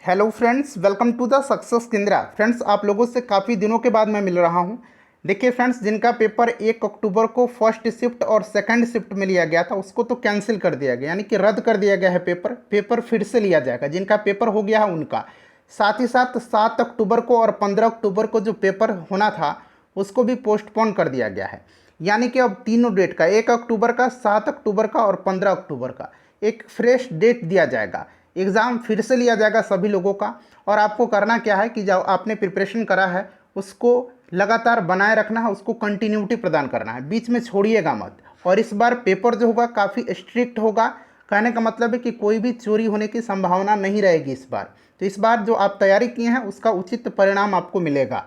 Hello friends, welcome to the success Kendra. Friends, आप लोगों से काफ़ी दिनों के बाद मैं मिल रहा हूं। देखिए फ्रेंड्स, जिनका पेपर 1 अक्टूबर को फर्स्ट शिफ्ट और सेकंड शिफ्ट में लिया गया था उसको तो कैंसिल कर दिया गया, यानी कि रद्द कर दिया गया है। पेपर फिर से लिया जाएगा। जिनका पेपर हो गया है उनका, साथ ही साथ 7 अक्टूबर को और 15 अक्टूबर को जो पेपर होना था उसको भी पोस्टपोन कर दिया गया है। यानी कि अब तीनों डेट का, 1 अक्टूबर का, 7 अक्टूबर का और 15 अक्टूबर का एक फ्रेश डेट दिया जाएगा। एग्ज़ाम फिर से लिया जाएगा सभी लोगों का। और आपको करना क्या है कि जो आपने प्रिपरेशन करा है उसको लगातार बनाए रखना है, उसको कंटिन्यूटी प्रदान करना है, बीच में छोड़िएगा मत। और इस बार पेपर जो होगा काफ़ी स्ट्रिक्ट होगा। कहने का मतलब है कि कोई भी चोरी होने की संभावना नहीं रहेगी इस बार। तो इस बार जो आप तैयारी किए हैं उसका उचित परिणाम आपको मिलेगा।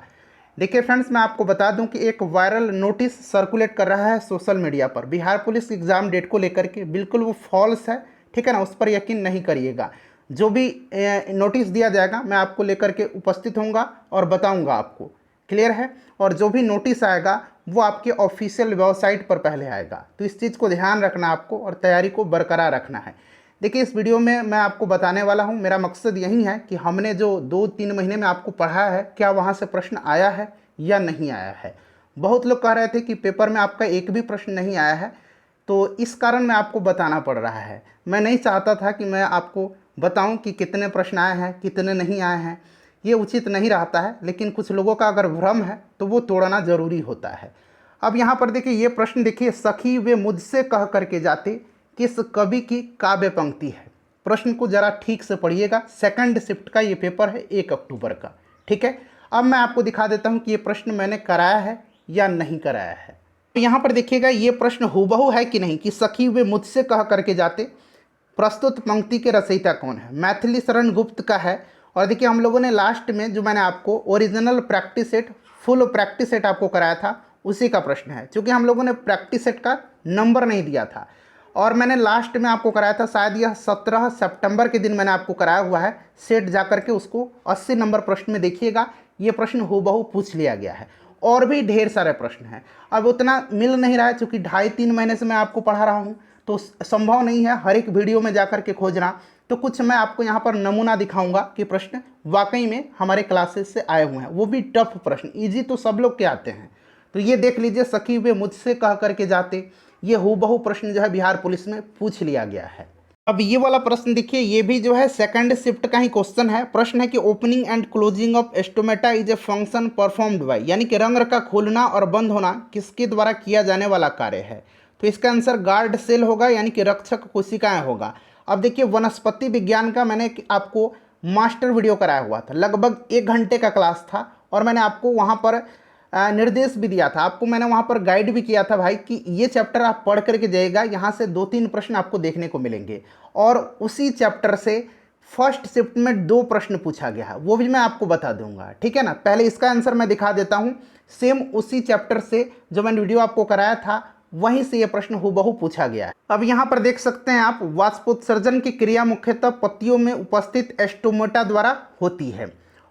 देखिए फ्रेंड्स, मैं आपको बता दूं कि एक वायरल नोटिस सर्कुलेट कर रहा है सोशल मीडिया पर बिहार पुलिस एग्ज़ाम डेट को लेकर के। बिल्कुल वो फॉल्स है, ठीक है ना, उस पर यकीन नहीं करिएगा। जो भी नोटिस दिया जाएगा मैं आपको लेकर के उपस्थित होऊंगा और बताऊंगा आपको, क्लियर है। और जो भी नोटिस आएगा वो आपके ऑफिशियल वेबसाइट पर पहले आएगा। तो इस चीज़ को ध्यान रखना आपको और तैयारी को बरकरार रखना है। देखिए, इस वीडियो में मैं आपको बताने वाला हूं, मेरा मकसद यही है कि हमने जो 2-3 महीने में आपको पढ़ा है क्या वहां से प्रश्न आया है या नहीं आया है। बहुत लोग कह रहे थे कि पेपर में आपका एक भी प्रश्न नहीं आया है, तो इस कारण मैं आपको बताना पड़ रहा है। मैं नहीं चाहता था कि मैं आपको बताऊं कि कितने प्रश्न आए हैं कितने नहीं आए हैं, ये उचित नहीं रहता है। लेकिन कुछ लोगों का अगर भ्रम है तो वो तोड़ना ज़रूरी होता है। अब यहाँ पर देखिए, ये प्रश्न देखिए, सखी वे मुझसे कह करके जाते किस कवि की काव्य पंक्ति है। प्रश्न को ज़रा ठीक से पढ़िएगा। सेकंड शिफ्ट का ये पेपर है 1 अक्टूबर का, ठीक है। अब मैं आपको दिखा देता हूँ कि ये प्रश्न मैंने कराया है या नहीं कराया है। तो यहाँ पर देखिएगा, ये प्रश्न हूबहू है कि नहीं, कि सखी वे मुझसे कह करके जाते प्रस्तुत पंक्ति के रचयिता कौन है। मैथिली शरण गुप्त का है। और देखिए, हम लोगों ने लास्ट में जो मैंने आपको original practice set, full practice set आपको कराया था उसी का प्रश्न है। क्योंकि हम लोगों ने प्रैक्टिस सेट का नंबर नहीं दिया था और मैंने लास्ट में आपको कराया था, शायद यह 17 सितंबर के दिन मैंने आपको कराया हुआ है सेट। जा करके उसको 80 नंबर प्रश्न में देखिएगा, ये प्रश्न हूबहू पूछ लिया गया है। और भी ढेर सारे प्रश्न हैं। अब उतना मिल नहीं रहा है क्योंकि 2.5-3 महीने से मैं आपको पढ़ा रहा हूँ, तो संभव नहीं है हर एक वीडियो में जाकर के खोजना। तो कुछ मैं आपको यहाँ पर नमूना दिखाऊंगा कि प्रश्न वाकई में हमारे क्लासेस से आए हुए हैं, वो भी टफ प्रश्न। इजी तो सब लोग के आते हैं। तो ये देख लीजिए, सखी वे मुझसे कह करके जाते, ये हूबहू प्रश्न जो है बिहार पुलिस में पूछ लिया गया है। अब ये वाला प्रश्न देखिए, ये भी जो है सेकंड शिफ्ट का ही क्वेश्चन है। प्रश्न है कि opening and closing of stomata is a function performed by, यानी कि रंग का खोलना और बंद होना किसके द्वारा किया जाने वाला कार्य है। तो इसका आंसर गार्ड सेल होगा, यानी कि रक्षक कोशिकाएं होगा। अब देखिए, वनस्पति विज्ञान का मैंने आपको मास्टर वीडियो कराया हुआ था, लगभग 1 घंटे का क्लास था। और मैंने आपको वहाँ पर निर्देश भी दिया था, आपको मैंने वहाँ पर गाइड भी किया था भाई कि ये चैप्टर आप पढ़ करके जाइएगा, यहाँ से 2-3 प्रश्न आपको देखने को मिलेंगे। और उसी चैप्टर से फर्स्ट शिफ्ट में 2 प्रश्न पूछा गया है, वो भी मैं आपको बता दूंगा, ठीक है ना। पहले इसका आंसर मैं दिखा देता हूँ। सेम उसी चैप्टर से जो मैंने वीडियो आपको कराया था वहीं से ये प्रश्न हूबहू पूछा गया है। अब यहाँ पर देख सकते हैं आप, वाष्पोत्सर्जन की क्रिया मुख्यतः पत्तियों में उपस्थित स्टोमेटा द्वारा होती है।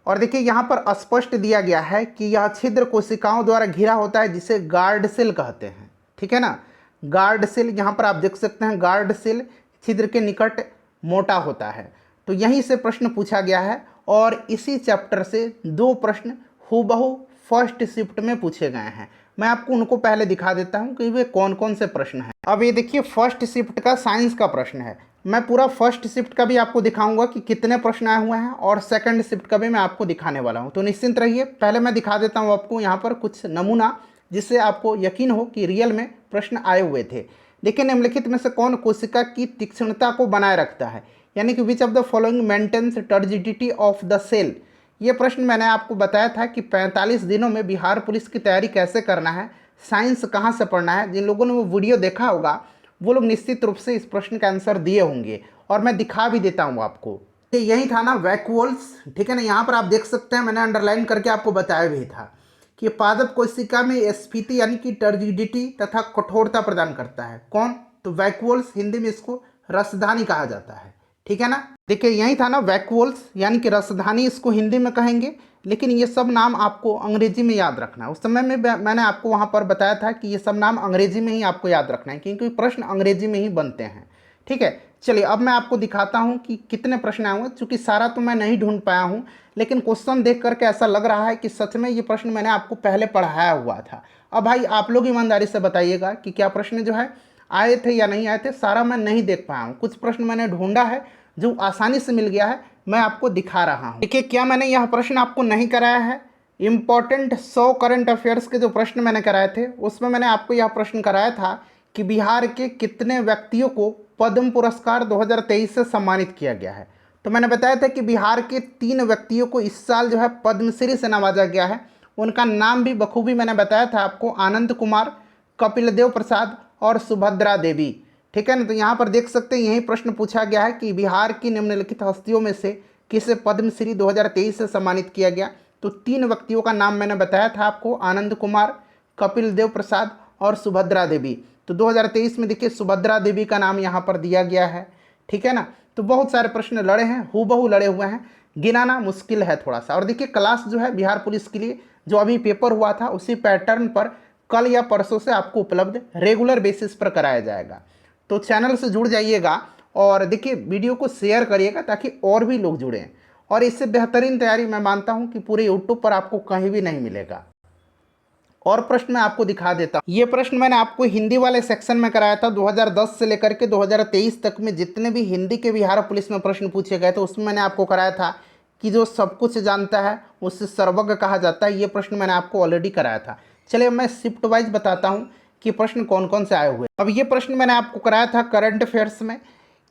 और देखिए, यहाँ पर स्पष्ट दिया गया है कि यह छिद्र कोशिकाओं द्वारा घिरा होता है, जिसे गार्ड सेल कहते हैं, ठीक है ना। गार्ड सेल, यहाँ पर आप देख सकते हैं, गार्ड सेल छिद्र के निकट मोटा होता है। तो यहीं से प्रश्न पूछा गया है और इसी चैप्टर से 2 प्रश्न हूबहू फर्स्ट शिफ्ट में पूछे गए हैं। मैं आपको उनको पहले दिखा देता हूं कि वे कौन कौन से प्रश्न हैं। अब ये देखिए, फर्स्ट शिफ्ट का साइंस का प्रश्न है। मैं पूरा फर्स्ट शिफ्ट का भी आपको दिखाऊंगा कि कितने प्रश्न आए हुए हैं, और सेकंड शिफ्ट का भी मैं आपको दिखाने वाला हूं। तो निश्चिंत रहिए। पहले मैं दिखा देता हूं आपको यहाँ पर कुछ नमूना, जिससे आपको यकीन हो कि रियल में प्रश्न आए हुए थे। देखिए, निम्नलिखित में से कौन कोशिका की तीक्ष्णता को बनाए रखता है, यानी कि which of the following maintains turgidity of the cell. ये प्रश्न मैंने आपको बताया था कि 45 दिनों में बिहार पुलिस की तैयारी कैसे करना है, साइंस कहाँ से पढ़ना है। जिन लोगों ने वो वीडियो देखा होगा वो लोग निश्चित रूप से इस प्रश्न का आंसर दिए होंगे, और मैं दिखा भी देता हूँ आपको। यही था ना, वैक्यूल्स, ठीक है ना। यहाँ पर आप देख सकते हैं, मैंने अंडरलाइन करके आपको बताया भी था कि पादप कोशिका में स्फीति यानी कि टर्जिडिटी तथा कठोरता प्रदान करता है। कौन? तो वैक्यूल्स, हिंदी में इसको रसधानी कहा जाता है, ठीक है ना। देखिए, यही था ना, वैक्यूल्स यानी कि रसधानी इसको हिंदी में कहेंगे। लेकिन ये सब नाम आपको अंग्रेजी में याद रखना है। उस समय में मैंने आपको वहाँ पर बताया था कि ये सब नाम अंग्रेजी में ही आपको याद रखना है, क्योंकि प्रश्न अंग्रेजी में ही बनते हैं, ठीक है। चलिए अब मैं आपको दिखाता हूं कि कितने प्रश्न आए हुए, चूंकि सारा तो मैं नहीं ढूंढ पाया हूं, लेकिन क्वेश्चन देख करके ऐसा लग रहा है कि सच में ये प्रश्न मैंने आपको पहले पढ़ाया हुआ था। अब भाई आप लोग ईमानदारी से बताइएगा कि क्या प्रश्न जो है आए थे या नहीं आए थे। सारा मैं नहीं देख पाया हूँ, कुछ प्रश्न मैंने ढूंढा है जो आसानी से मिल गया है, मैं आपको दिखा रहा हूँ। देखिए क्या मैंने यह प्रश्न आपको नहीं कराया है, इंपॉर्टेंट 100 करंट अफेयर्स के जो प्रश्न मैंने कराए थे उसमें मैंने आपको यह प्रश्न कराया था कि बिहार के कितने व्यक्तियों को पद्म पुरस्कार 2023 से सम्मानित किया गया है। तो मैंने बताया था कि बिहार के 3 व्यक्तियों को इस साल जो है पद्मश्री से नवाजा गया है। उनका नाम भी बखूबी मैंने बताया था आपको, आनंद कुमार, कपिल देव प्रसाद और सुभद्रा देवी। ठीक है ना। तो यहाँ पर देख सकते हैं यही प्रश्न पूछा गया है कि बिहार की निम्नलिखित हस्तियों में से किसे पद्मश्री 2023 से सम्मानित किया गया। तो 3 व्यक्तियों का नाम मैंने बताया था आपको, आनंद कुमार, कपिल देव प्रसाद और सुभद्रा देवी। तो 2023 में देखिए सुभद्रा देवी का नाम यहाँ पर दिया गया है। ठीक है ना। तो बहुत सारे प्रश्न लड़े हैं, हूबहू लड़े हुए हैं, गिनाना मुश्किल है थोड़ा सा। और देखिए क्लास जो है बिहार पुलिस के लिए जो अभी पेपर हुआ था उसी पैटर्न पर कल या परसों से आपको उपलब्ध रेगुलर बेसिस पर कराया जाएगा। तो चैनल से जुड़ जाइएगा और देखिए वीडियो को शेयर करिएगा ताकि और भी लोग जुड़ें। और इससे बेहतरीन तैयारी मैं मानता हूं कि पूरे यूट्यूब पर आपको कहीं भी नहीं मिलेगा। और प्रश्न मैं आपको दिखा देता हूं। ये प्रश्न मैंने आपको हिंदी वाले सेक्शन में कराया था। 2010 से लेकर के 2023 तक में जितने भी हिंदी के बिहार पुलिस में प्रश्न पूछे गए थे उसमें मैंने आपको कराया था कि जो सब कुछ जानता है उससे सर्वज्ञ कहा जाता है। ये प्रश्न मैंने आपको ऑलरेडी कराया था। चलिए मैं शिफ्ट वाइज बताता हूँ कि प्रश्न कौन कौन से आए हुए। अब ये प्रश्न मैंने आपको कराया था करंट अफेयर्स में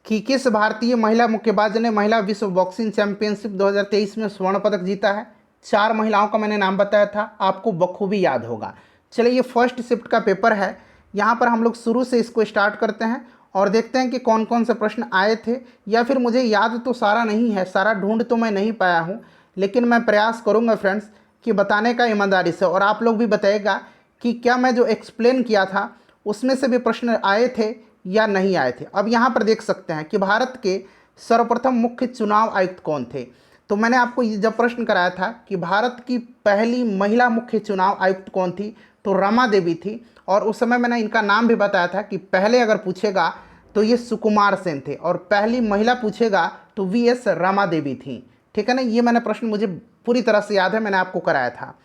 कि किस भारतीय महिला मुक्केबाज ने महिला विश्व बॉक्सिंग चैंपियनशिप 2023 में स्वर्ण पदक जीता है। 4 महिलाओं का मैंने नाम बताया था, आपको बखूबी याद होगा। चलिए ये फर्स्ट शिफ्ट का पेपर है। यहाँ पर हम लोग शुरू से इसको स्टार्ट करते हैं और देखते हैं कि कौन कौन से प्रश्न आए थे, या फिर मुझे याद तो सारा नहीं है, सारा ढूंढ तो मैं नहीं पाया हूँ, लेकिन मैं प्रयास करूँगा फ्रेंड्स कि बताने का ईमानदारी से। और आप लोग भी बताइएगा कि क्या मैं जो एक्सप्लेन किया था उसमें से भी प्रश्न आए थे या नहीं आए थे। अब यहाँ पर देख सकते हैं कि भारत के सर्वप्रथम मुख्य चुनाव आयुक्त कौन थे। तो मैंने आपको ये जब प्रश्न कराया था कि भारत की पहली महिला मुख्य चुनाव आयुक्त कौन थी, तो रमा देवी थी। और उस समय मैंने इनका नाम भी बताया था कि पहले अगर पूछेगा तो ये सुकुमार सेन थे और पहली महिला पूछेगा तो वीएस रमा देवी थी। ठीक है ना। ये मैंने प्रश्न मुझे पूरी तरह से याद है, मैंने आपको कराया था।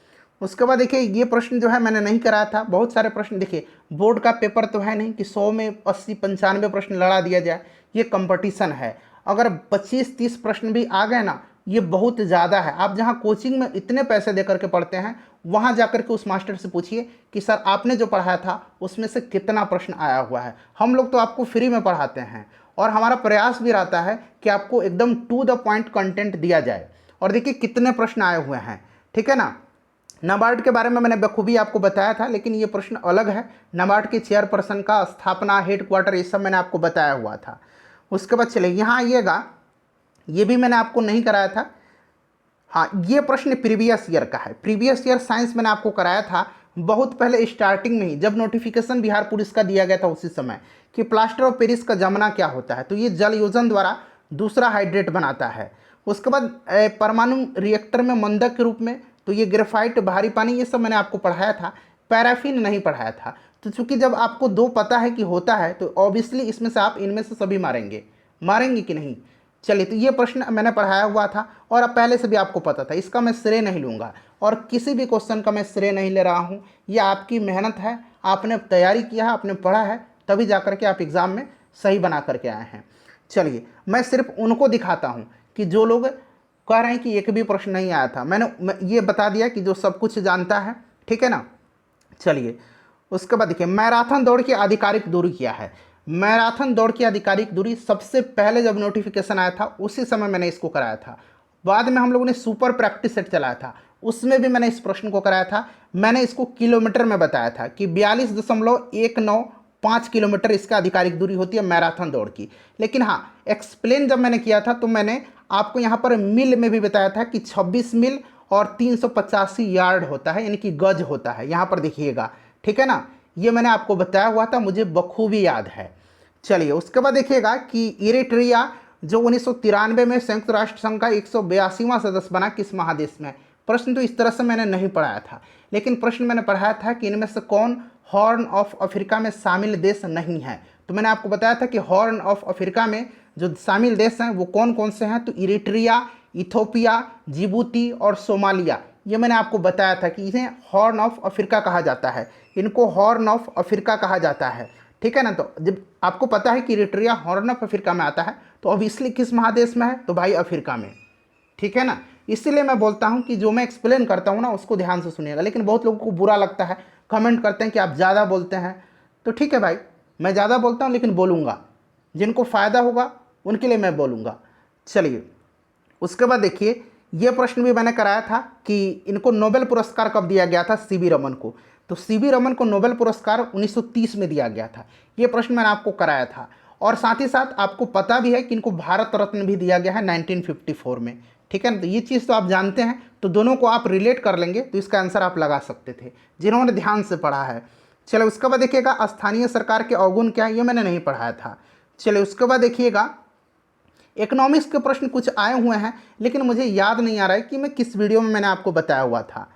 उसके बाद देखिए ये प्रश्न जो है मैंने नहीं कराया था। बहुत सारे प्रश्न देखिए, बोर्ड का पेपर तो है नहीं कि 100 में 80-95 प्रश्न लड़ा दिया जाए, ये कंपटीशन है। अगर 25-30 प्रश्न भी आ गए ना, ये बहुत ज़्यादा है। आप जहाँ कोचिंग में इतने पैसे दे करके पढ़ते हैं वहाँ जा करके उस मास्टर से पूछिए कि सर आपने जो पढ़ाया था उसमें से कितना प्रश्न आया हुआ है। हम लोग तो आपको फ्री में पढ़ाते हैं और हमारा प्रयास भी रहता है कि आपको एकदम टू द पॉइंट कंटेंट दिया जाए। और देखिए कितने प्रश्न आए हुए हैं। ठीक है ना। नाबार्ड के बारे में मैंने बखूबी आपको बताया था, लेकिन ये प्रश्न अलग है। नाबार्ड के चेयरपर्सन का स्थापना, हेडक्वार्टर, ये सब मैंने आपको बताया हुआ था। उसके बाद चलिए यहाँ आइएगा, ये भी मैंने आपको नहीं कराया था। हाँ, ये प्रश्न प्रीवियस ईयर का है। प्रीवियस ईयर साइंस मैंने आपको कराया था बहुत पहले स्टार्टिंग में ही, जब नोटिफिकेशन बिहार पुलिस का दिया गया था उसी समय, कि प्लास्टर ऑफ पेरिस का जमना क्या होता है। तो ये जल योजन द्वारा दूसरा हाइड्रेट बनाता है। उसके बाद परमाणु रिएक्टर में मंदक के रूप में, तो ये ग्रेफाइट, भारी पानी, ये सब मैंने आपको पढ़ाया था। पैराफिन नहीं पढ़ाया था। तो चूंकि जब आपको 2 पता है कि होता है तो ऑब्वियसली इसमें से आप इनमें से सभी मारेंगे कि नहीं। चलिए तो ये प्रश्न मैंने पढ़ाया हुआ था और अब पहले से भी आपको पता था, इसका मैं श्रेय नहीं लूँगा और किसी भी क्वेश्चन का मैं श्रेय नहीं ले रहा हूँ। ये आपकी मेहनत है, आपने तैयारी किया है, आपने पढ़ा है, तभी जा कर के आप एग्ज़ाम में सही बना करके आए हैं। चलिए मैं सिर्फ उनको दिखाता हूँ कि जो लोग कह रहे हैं कि एक भी प्रश्न नहीं आया था। मैंने ये बता दिया कि जो सब कुछ जानता है। ठीक है ना। चलिए उसके बाद देखिए मैराथन दौड़ की आधिकारिक दूरी क्या है। मैराथन दौड़ की आधिकारिक दूरी सबसे पहले जब नोटिफिकेशन आया था उसी समय मैंने इसको कराया था। बाद में हम लोगों ने सुपर प्रैक्टिस सेट चलाया था, उसमें भी मैंने इस प्रश्न को कराया था। मैंने इसको किलोमीटर में बताया था कि 42.195 किलोमीटर इसका आधिकारिक दूरी होती है मैराथन दौड़ की। लेकिन हाँ, एक्सप्लेन जब मैंने किया था तो मैंने आपको यहाँ पर मील में भी बताया था कि 26 मील और 385 यार्ड होता है, यानी कि गज होता है। यहाँ पर देखिएगा। ठीक है ना। ये मैंने आपको बताया हुआ था, मुझे बखूबी याद है। चलिए उसके बाद देखिएगा कि इरिट्रिया जो 1993 में संयुक्त राष्ट्र संघ का 182वां सदस्य बना, किस महादेश में। प्रश्न तो इस तरह से मैंने नहीं पढ़ाया था, लेकिन प्रश्न मैंने पढ़ाया था कि इनमें से कौन हॉर्न ऑफ अफ्रीका में शामिल देश नहीं है। तो मैंने आपको बताया था कि हॉर्न ऑफ अफ्रीका में जो शामिल देश हैं वो कौन कौन से हैं, तो इरिट्रिया, इथोपिया, जिबूती और सोमालिया। ये मैंने आपको बताया था कि इन्हें हॉर्न ऑफ अफ्रीका कहा जाता है, इनको हॉर्न ऑफ अफ्रीका कहा जाता है, ठीक है ना। तो जब आपको पता है कि इरिट्रिया हॉर्न ऑफ अफ्रीका में आता है, तो ऑब्वियसली किस महादेश में है, तो भाई अफ्रीका में, ठीक है ना। इसीलिए मैं बोलता हूँ कि जो मैं एक्सप्लेन करता हूँ ना उसको ध्यान से सुनिएगा। लेकिन बहुत लोगों को बुरा लगता है, कमेंट करते हैं कि आप ज़्यादा बोलते हैं, तो ठीक है भाई, मैं ज़्यादा बोलता हूँ लेकिन बोलूँगा, जिनको फ़ायदा होगा उनके लिए मैं बोलूँगा। चलिए उसके बाद देखिए, ये प्रश्न भी मैंने कराया था कि इनको नोबेल पुरस्कार कब दिया गया था, सीवी रमन को। तो सीवी रमन को नोबेल पुरस्कार 1930 में दिया गया था, ये प्रश्न मैंने आपको कराया था। और साथ ही साथ आपको पता भी है कि इनको भारत रत्न भी दिया गया है 1954 में, ठीक है ना। तो ये चीज़ तो आप जानते हैं, तो दोनों को आप रिलेट कर लेंगे तो इसका आंसर आप लगा सकते थे, जिन्होंने ध्यान से पढ़ा है। चलो उसके बाद देखिएगा, स्थानीय सरकार के अवगुण क्या है, ये मैंने नहीं पढ़ाया था। चलिए उसके बाद देखिएगा, इकोनॉमिक्स के प्रश्न कुछ आए हुए हैं, लेकिन मुझे याद नहीं आ रहा है कि मैं किस वीडियो में मैंने आपको बताया हुआ था।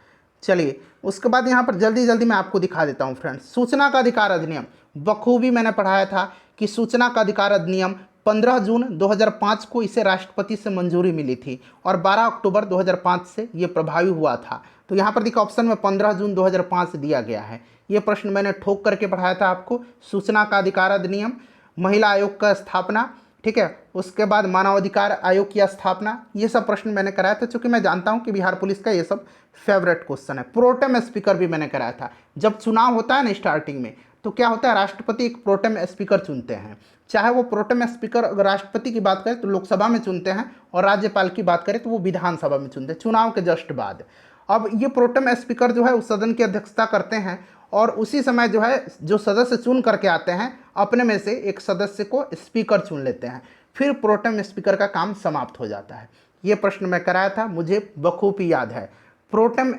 चलिए उसके बाद यहाँ पर जल्दी जल्दी मैं आपको दिखा देता हूँ फ्रेंड्स। सूचना का अधिकार अधिनियम बखूबी मैंने पढ़ाया था कि सूचना का अधिकार अधिनियम 15 जून 2005 को इसे राष्ट्रपति से मंजूरी मिली थी और 12 अक्टूबर 2005 से ये प्रभावी हुआ था। तो यहाँ पर देखिए ऑप्शन में 15 जून 2005 से दिया गया है। ये प्रश्न मैंने ठोक करके पढ़ाया था आपको। सूचना का अधिकार अधिनियम, महिला आयोग का स्थापना, ठीक है, उसके बाद मानवाधिकार आयोग की स्थापना, ये सब प्रश्न मैंने कराया था, क्योंकि मैं जानता हूं कि बिहार पुलिस का ये सब फेवरेट क्वेश्चन है। प्रोटेम स्पीकर भी मैंने कराया था। जब चुनाव होता है ना स्टार्टिंग में, तो क्या होता है, राष्ट्रपति एक प्रोटेम स्पीकर चुनते हैं। चाहे वो प्रोटेम स्पीकर अगर राष्ट्रपति की बात करें तो लोकसभा में चुनते हैं, और राज्यपाल की बात करें तो वो विधानसभा में चुनते हैं, चुनाव के जस्ट बाद। अब ये प्रोटेम स्पीकर जो है उस सदन की अध्यक्षता करते हैं, और उसी समय जो है जो सदस्य चुन करके आते हैं अपने में से एक सदस्य को स्पीकर चुन लेते हैं, फिर प्रोटेम स्पीकर का काम समाप्त हो जाता है। ये प्रश्न मैं कराया था, मुझे बखूबी याद है। प्रोटेम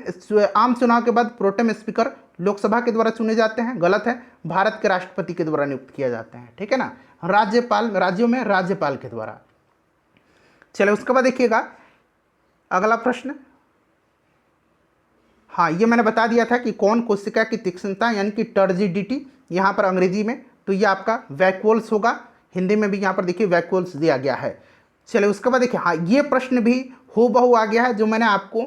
आम चुनाव के बाद प्रोटेम स्पीकर लोकसभा के द्वारा चुने जाते हैं, गलत है, भारत के राष्ट्रपति के द्वारा नियुक्त किया जाते हैं, ठीक है ना। राज्यपाल, राज्यों में राज्यपाल के द्वारा। चलिए उसके बाद देखिएगा अगला प्रश्न। हाँ, ये मैंने बता दिया था कि कौन कोशिका की तीक्ष्णता यानी कि टर्जिडिटी, यहाँ पर अंग्रेजी में तो ये आपका वैक्यूल्स होगा, हिंदी में भी यहाँ पर देखिए वैक्यूल्स दिया गया है। चलिए उसके बाद देखिए, हाँ ये प्रश्न भी हूबहू आ गया है जो मैंने आपको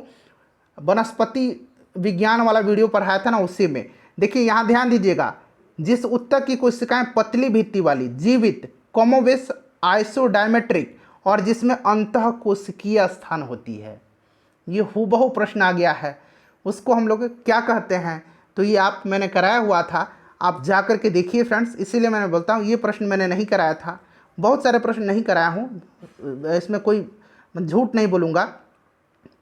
वनस्पति विज्ञान वाला वीडियो पढ़ाया था ना, उसी में। देखिए यहाँ ध्यान दीजिएगा, जिस उत्तक की कोशिकाएं पतली भित्ति वाली, जीवित, कमोवेश आइसोडायमेट्रिक और जिसमें अंतः कोशिकीय स्थान होती है, ये हूबहू प्रश्न आ गया है, उसको हम लोग क्या कहते हैं। तो ये आप मैंने कराया हुआ था, आप जा कर के देखिए फ्रेंड्स। इसीलिए मैंने बोलता हूँ ये प्रश्न मैंने नहीं कराया था, बहुत सारे प्रश्न नहीं कराया हूँ, इसमें कोई झूठ नहीं बोलूँगा।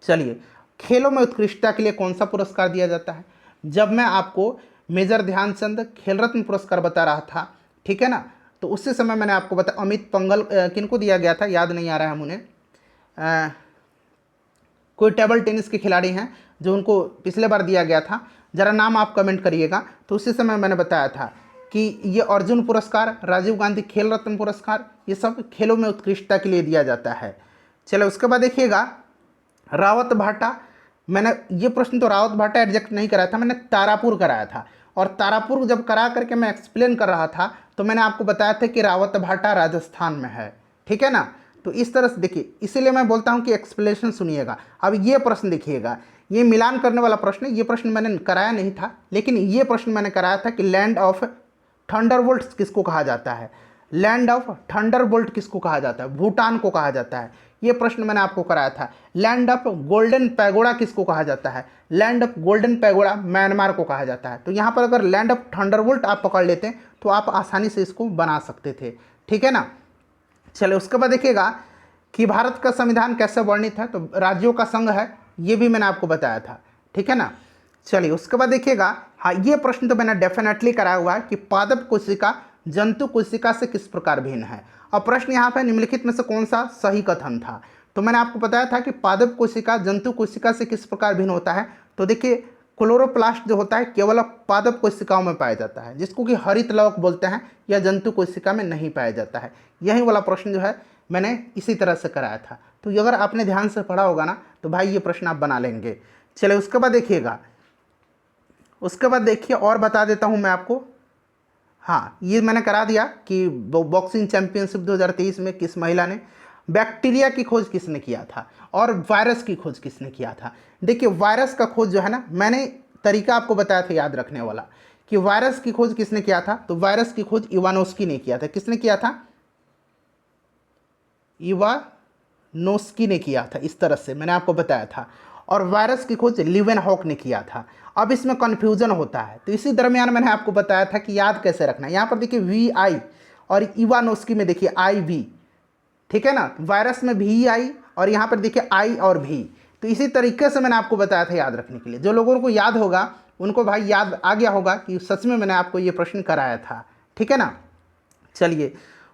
चलिए, खेलों में उत्कृष्टता के लिए कौन सा पुरस्कार दिया जाता है। जब मैं आपको मेजर ध्यानचंद खेल रत्न पुरस्कार बता रहा था, ठीक है ना, तो उसी समय मैंने आपको बताया अमित पंघल किनको दिया गया था, याद नहीं आ रहा है मुझे, कोई टेबल टेनिस के खिलाड़ी हैं जो उनको पिछले बार दिया गया था, ज़रा नाम आप कमेंट करिएगा। तो उसी समय मैंने बताया था कि ये अर्जुन पुरस्कार, राजीव गांधी खेल रत्न पुरस्कार, ये सब खेलों में उत्कृष्टता के लिए दिया जाता है। चलो उसके बाद देखिएगा, रावत भाटा, मैंने ये प्रश्न तो रावत भाटा एग्जैक्ट नहीं कराया था, मैंने तारापुर कराया था। और तारापुर जब करा करके मैं एक्सप्लेन कर रहा था तो मैंने आपको बताया था कि रावत भाटा राजस्थान में है, ठीक है ना। तो इस तरह से देखिए, इसीलिए मैं बोलता हूँ कि एक्सप्लेनेशन सुनिएगा। अब ये प्रश्न देखिएगा, ये मिलान करने वाला प्रश्न, ये प्रश्न मैंने कराया नहीं था, लेकिन ये प्रश्न मैंने कराया था कि लैंड ऑफ थंडरबोल्ट किसको कहा जाता है, लैंड ऑफ थंडरबोल्ट किसको कहा जाता है, भूटान को कहा जाता है। ये प्रश्न मैंने आपको कराया था। लैंड ऑफ गोल्डन पैगोडा किसको कहा जाता है, land of golden pagoda Myanmar को कहा जाता है। तो यहाँ पर अगर लैंड ऑफ थंडरबोल्ट आप पकड़ लेते तो आप आसानी से इसको बना सकते थे, ठीक है ना। चलिए उसके बाद देखिएगा कि भारत का संविधान कैसे वर्णित है, तो राज्यों का संघ है, ये भी मैंने आपको बताया था, ठीक है ना। चलिए उसके बाद देखिएगा, हाँ ये प्रश्न तो मैंने डेफिनेटली कराया हुआ है कि पादप कोशिका जंतु कोशिका से किस प्रकार भिन्न है। अब प्रश्न यहाँ पर निम्नलिखित में से कौन सा सही कथन था, तो मैंने आपको बताया था कि पादप कोशिका जंतु कोशिका से किस प्रकार भिन्न होता है। तो देखिए, क्लोरोप्लास्ट जो होता है केवल पादप कोशिकाओं में पाया जाता है, जिसको कि हरित लवक बोलते हैं, या जंतु कोशिका में नहीं पाया जाता है। यही वाला प्रश्न जो है मैंने इसी तरह से कराया था। तो अगर आपने ध्यान से पढ़ा होगा ना तो भाई ये प्रश्न आप बना लेंगे। चलिए उसके बाद देखिएगा, उसके बाद देखिए और बता देता हूँ मैं आपको, हाँ, ये मैंने करा दिया कि बॉक्सिंग चैंपियनशिप 2023 में किस महिला ने, बैक्टीरिया की खोज किसने किया था, और वायरस की खोज किसने किया था। देखिए वायरस का खोज जो है ना, मैंने तरीका आपको बताया था याद रखने वाला, कि वायरस की खोज किसने किया था, तो वायरस की खोज इवानोस्की ने किया था। किसने किया था? इवानोस्की ने किया था, इस तरह से मैंने आपको बताया था। और वायरस की खोज लीवेनहॉक ने किया था। अब इसमें कन्फ्यूजन होता है, तो इसी दरमियान मैंने आपको बताया था कि याद कैसे रखना है। यहाँ पर देखिए VI और इवानोस्की में देखिए IV, ठीक है ना, वायरस में VI और यहाँ पर देखिए I और V। तो इसी तरीके से मैंने आपको बताया था याद रखने के लिए। जो लोगों को याद होगा उनको भाई याद आ गया होगा कि सच में मैंने आपको ये प्रश्न कराया था, ठीक है ना। चलिए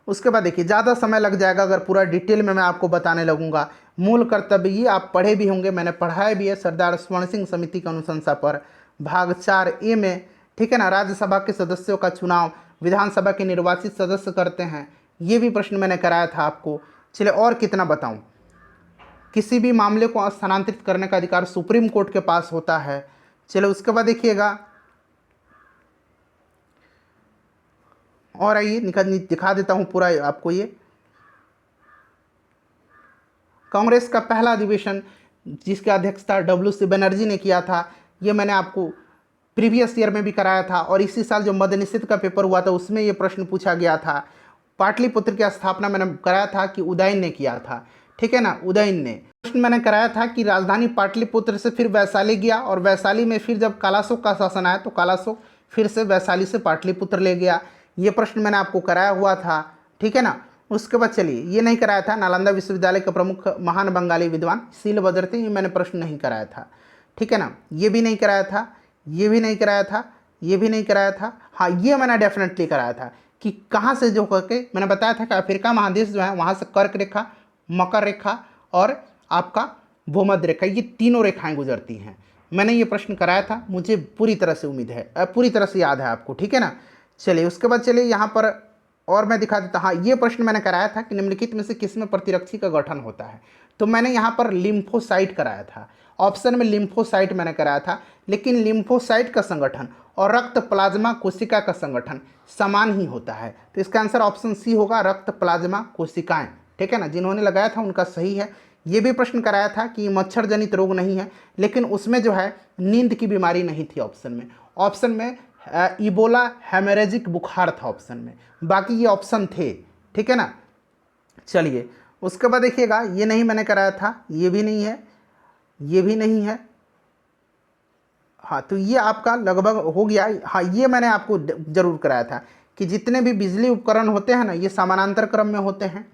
उसके बाद देखिए, ज़्यादा समय लग जाएगा अगर पूरा डिटेल में मैं आपको बताने लगूंगा। मूल कर्तव्य ये आप पढ़े भी होंगे, मैंने पढ़ाया भी है सरदार स्वर्ण सिंह समिति की अनुशंसा पर, भाग 4A में, ठीक है ना। राज्यसभा के सदस्यों का चुनाव विधानसभा के निर्वाचित सदस्य करते हैं, ये भी प्रश्न मैंने कराया था आपको। चलिए और कितना बताऊं, किसी भी मामले को स्थानांतरित करने का अधिकार सुप्रीम कोर्ट के पास होता है। चलो उसके बाद देखिएगा, और आइए दिखा देता हूं पूरा आपको। ये कांग्रेस का पहला अधिवेशन जिसकी अध्यक्षता WC बनर्जी ने किया था, ये मैंने आपको प्रीवियस ईयर में भी कराया था। और इसी साल जो मद्यनिषेध का पेपर हुआ था उसमें ये प्रश्न पूछा गया था। पाटलिपुत्र की स्थापना मैंने कराया था कि उदयन ने किया था, ठीक है ना, उदयन ने। प्रश्न मैंने कराया था कि राजधानी पाटलिपुत्र से फिर वैशाली गया, और वैशाली में फिर जब कालाशोक का शासन आया तो कालाशोक फिर से वैशाली से पाटलिपुत्र ले गया। ये प्रश्न मैंने आपको कराया हुआ था, ठीक है ना। उसके बाद चलिए, ये नहीं कराया था नालंदा विश्वविद्यालय के प्रमुख महान बंगाली विद्वान शीलभद्र थे, ये मैंने प्रश्न नहीं कराया था, ठीक है ना। ये भी नहीं कराया था, ये भी नहीं कराया था, ये भी नहीं कराया था। हाँ, ये मैंने डेफिनेटली कराया था कि कहाँ से जो करके मैंने बताया था कि अफ्रीका महादेश जो है वहाँ से कर्क रेखा, मकर रेखा और आपका भूमध्य रेखा, ये तीनों रेखाएं गुजरती हैं। मैंने ये प्रश्न कराया था, मुझे पूरी तरह से उम्मीद है, पूरी तरह से याद है आपको, ठीक है ना। चलिए उसके बाद चलिए यहाँ पर और मैं दिखा देता। हाँ, ये प्रश्न मैंने कराया था कि निम्नलिखित में से किस में प्रतिरक्षी का गठन होता है, तो मैंने यहाँ पर लिम्फोसाइट कराया था। ऑप्शन में लिम्फोसाइट मैंने कराया था, लेकिन लिम्फोसाइट का संगठन और रक्त प्लाज्मा कोशिका का संगठन समान ही होता है। तो इसका आंसर ऑप्शन सी होगा, रक्त प्लाज्मा कोशिकाएं, ठीक है ना। जिन्होंने लगाया था उनका सही है। ये भी प्रश्न कराया था कि मच्छर जनित रोग नहीं है, लेकिन उसमें जो है नींद की बीमारी नहीं थी ऑप्शन में इबोला हेमरेजिक बुखार था ऑप्शन में, बाकी ये ऑप्शन थे, ठीक है ना। चलिए उसके बाद देखिएगा, ये नहीं मैंने कराया था, ये भी नहीं है, ये भी नहीं है। हाँ, तो ये आपका लगभग हो गया। हाँ, ये मैंने आपको जरूर कराया था कि जितने भी बिजली उपकरण होते हैं ना, ये समानांतर क्रम में होते हैं।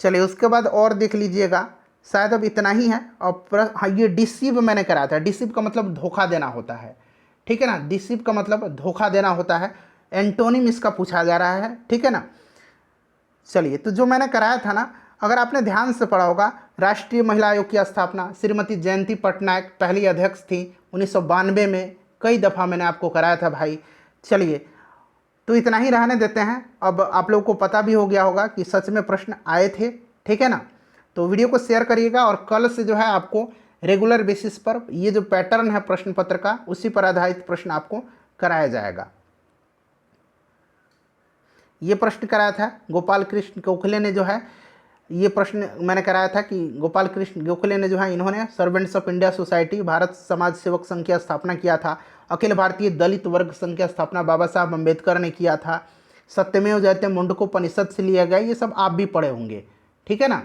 चलिए उसके बाद और देख लीजिएगा, शायद अब इतना ही है। और हाँ, ये डिसीव मैंने कराया था। डिसीव का मतलब धोखा देना होता है, ठीक है ना। डिसीव का मतलब धोखा देना होता है, एंटोनिम इसका पूछा जा रहा है, ठीक है ना। चलिए, तो जो मैंने कराया था ना, अगर आपने ध्यान से पढ़ा होगा, राष्ट्रीय महिला आयोग की स्थापना श्रीमती जयंती पटनायक पहली अध्यक्ष थी 1992 में। कई दफ़ा मैंने आपको कराया था भाई। चलिए, तो इतना ही रहने देते हैं। अब आप लोगों को पता भी हो गया होगा कि सच में प्रश्न आए थे, ठीक है ना। तो वीडियो को शेयर करिएगा, और कल से जो है आपको रेगुलर बेसिस पर ये जो पैटर्न है प्रश्न पत्र का, उसी पर आधारित प्रश्न आपको कराया जाएगा। ये प्रश्न कराया था गोपाल कृष्ण गोखले ने, जो है ये प्रश्न मैंने कराया था कि गोपाल कृष्ण गोखले ने जो है, इन्होंने servants of India society Bharat समाज सेवक संघ की स्थापना किया था। अखिल भारतीय दलित वर्ग संघ की स्थापना बाबा साहब अम्बेडकर ने किया था। सत्यमेव जयते मुंडकोपनिषद से लिया गया, ये सब आप भी पढ़े होंगे, ठीक है ना।